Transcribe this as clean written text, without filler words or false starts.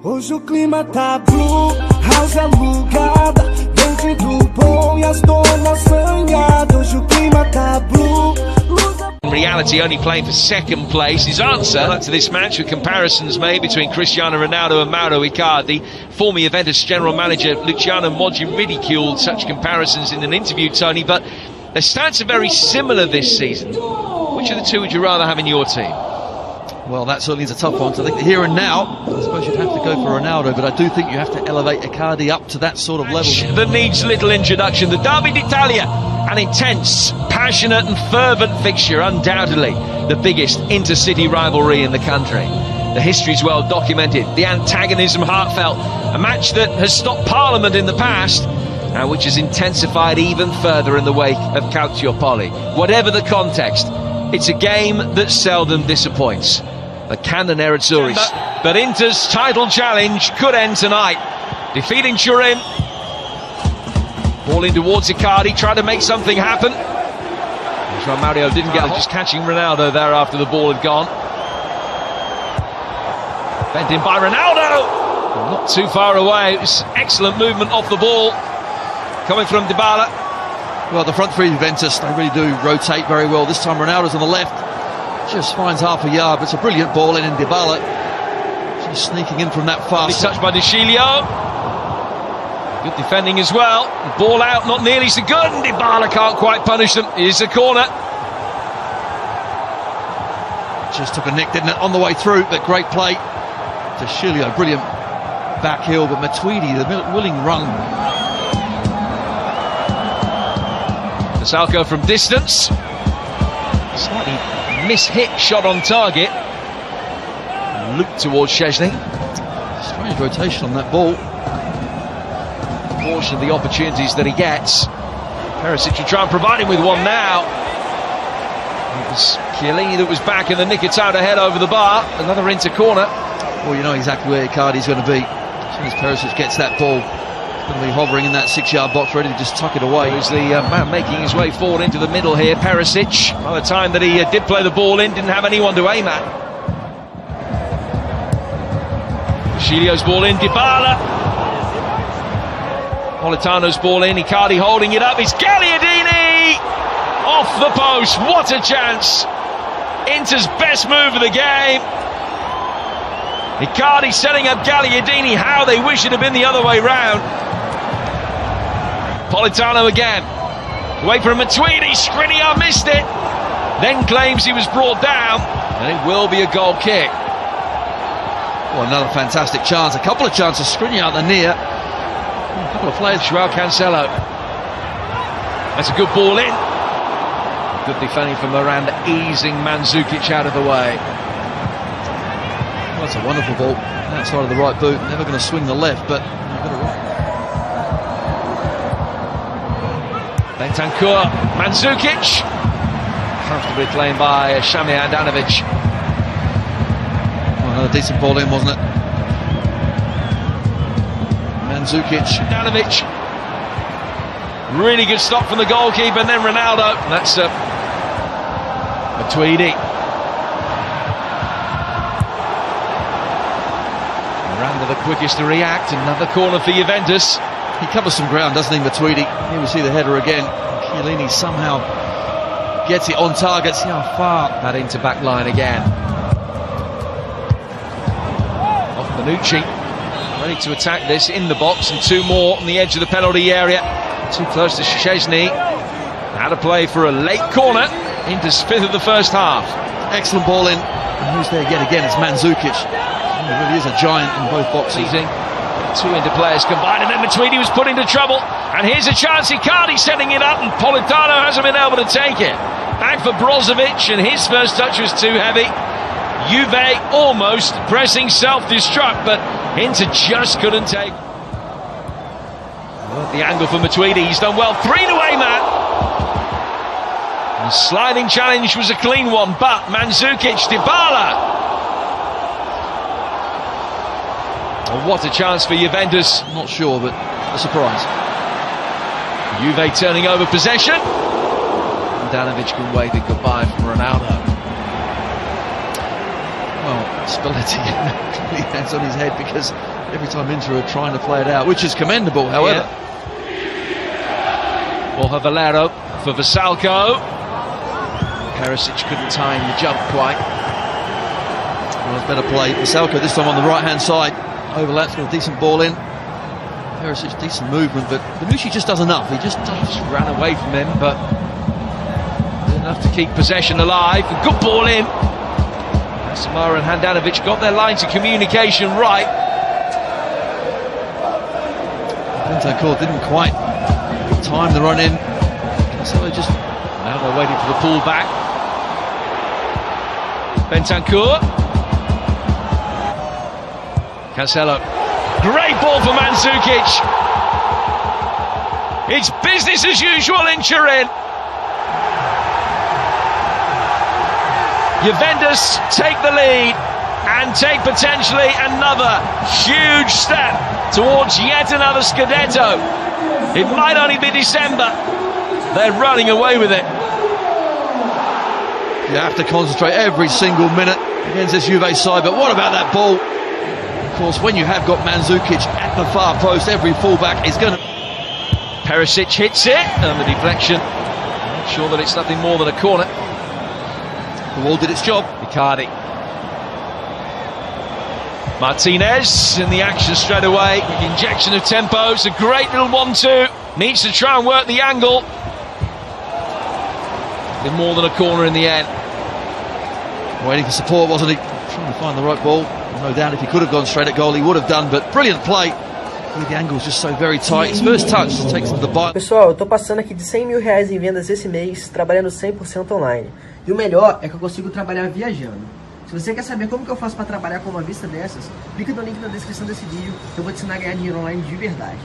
Hoje o clima tá blue, house alugada, dentro do bom e as donas zangadas. Hoje o clima tá blue. In reality, only playing for second place. His answer to this match, with comparisons made between Cristiano Ronaldo and Mauro Icardi, former Juventus general manager Luciano Moggi ridiculed such comparisons in an interview, Tony, but their stats are very similar this season. Which of the two would you rather have in your team? Well, that certainly is a tough one. So I think the here and now, I suppose you'd have to go for Ronaldo, but I do think you have to elevate Icardi up to that sort of level. That needs little introduction. The Derby d'Italia, an intense, passionate and fervent fixture, undoubtedly the biggest intercity rivalry in the country. The history's well documented, the antagonism heartfelt, a match that has stopped Parliament in the past, and which has intensified even further in the wake of Calciopoli. Whatever the context, it's a game that seldom disappoints. The Cannon Azzurri. But Inter's title challenge could end tonight. Defeating Turin. Ball in towards Icardi, trying to make something happen. Mario didn't get it, just catching Ronaldo there after the ball had gone. Bent in by Ronaldo. Not too far away. It was excellent movement off the ball. Coming from Dybala. Well, the front three Juventus, they really do rotate very well. This time Ronaldo's on the left. Just finds half a yard, but it's a brilliant ball in Dybala. Just sneaking in from that far. He's touched by De Sciglio. Good defending as well. Ball out, not nearly so good. And Dybala can't quite punish them. Here's a corner. Just took a nick, didn't it, on the way through, but great play. De Sciglio, brilliant back heel, but Matuidi, the willing run. Salco from distance. Slightly mishit shot on target. Loop towards Szczesny. Strange rotation on that ball. Portion of the opportunities that he gets. Perisic will try and provide him with one now. It was Chiellini that was back in the nick of time to head over the bar. Another Inter corner. Well, you know exactly where Icardi's going to be. As soon as Perisic gets that ball, he's going to be hovering in that 6-yard box, ready to just tuck it away. There's the man making his way forward into the middle here, Perisic. By the time that he did play the ball in, didn't have anyone to aim at. Sciglio's ball in, Dybala. Politano's ball in, Icardi holding it up. It's Gagliardini! Off the post, what a chance! Inter's best move of the game. Icardi setting up Gagliardini. How they wish it had been the other way round. Politano again. Away from Matuidi. Skriniar missed it. Then claims he was brought down. And it will be a goal kick. Well, another fantastic chance. A couple of chances. Skriniar at the near. A couple of players. Joao Cancelo. That's a good ball in. Good defending from Miranda, easing Mandzukic out of the way. That's a wonderful ball. Outside of the right boot. Never going to swing the left, but you've got to right. Bentancur, Mandzukic. Comfortably played by Shamir Handanovic. Well, another decent ball in, wasn't it? Mandzukic. Handanovic. Really good stop from the goalkeeper, and then Ronaldo. And that's Matuidi. Miranda the quickest to react. Another corner for Juventus. He covers some ground, doesn't he, Matuidi? Here we see the header again. Chiellini somehow gets it on target. See how far. That into back line again. Off Bonucci. Ready to attack this in the box, and two more on the edge of the penalty area. Too close to Szczesny. How to play for a late corner. Inter's fifth of the first half. Excellent ball in. And who's there yet again? It's Mandzukic. He really is a giant in both boxes. Two Inter players combined, and then Matuidi was put into trouble. And here's a chance. Icardi setting it up, and Politano hasn't been able to take it. Back for Brozovic, and his first touch was too heavy. Juve almost pressing self-destruct, but Inter just couldn't take. The angle for Matuidi, he's done well. 3 to aim at. The sliding challenge was a clean one, but Mandzukic, Dybala. Oh, what a chance for Juventus. Not sure, but a surprise. Juve turning over possession. Handanovic can wave it goodbye from Ronaldo. Well, Well, Spalletti clearly hands on his head because every time Inter are trying to play it out, which is commendable, however. Borja Valero for Vasalco. Perisic couldn't time the jump quite. Well, it's better play. Vasalco this time on the right-hand side. Overlaps, got a decent ball in. Perisic, decent movement, but Bonucci just does enough. He just ran away from him, but enough to keep possession alive. A good ball in. Samara and Handanovic got their lines of communication right. Bentancur didn't quite time the run in. So just now they're waiting for the pull back. Bentancur. Cancelo. Great ball for Mandzukic. It's business as usual in Turin. Juventus take the lead and take potentially another huge step towards yet another Scudetto. It might only be December. They're running away with it. You have to concentrate every single minute against this Juve side, but what about that ball? Of course, when you have got Mandzukic at the far post, every fullback is going to... Perisic hits it, and the deflection. Not sure that it's nothing more than a corner. The ball did its job. Icardi. Martinez in the action straight away. Injection of tempo. It's a great little 1-2. Needs to try and work the angle. Been more than a corner in the end. Waiting for support, wasn't he? Trying to find the right ball. No doubt if he could have gone straight at goal, he would have done, but brilliant play. The angle's just so very tight. His first touch takes him to the bite. Pessoal, eu tô passando aqui de 100 mil reais em vendas esse mês, trabalhando 100% online. E o melhor é que eu consigo trabalhar viajando. Se você quer saber como que eu faço para trabalhar com uma vista dessas, clica no link na descrição desse vídeo, que eu vou te ensinar a ganhar dinheiro online de verdade.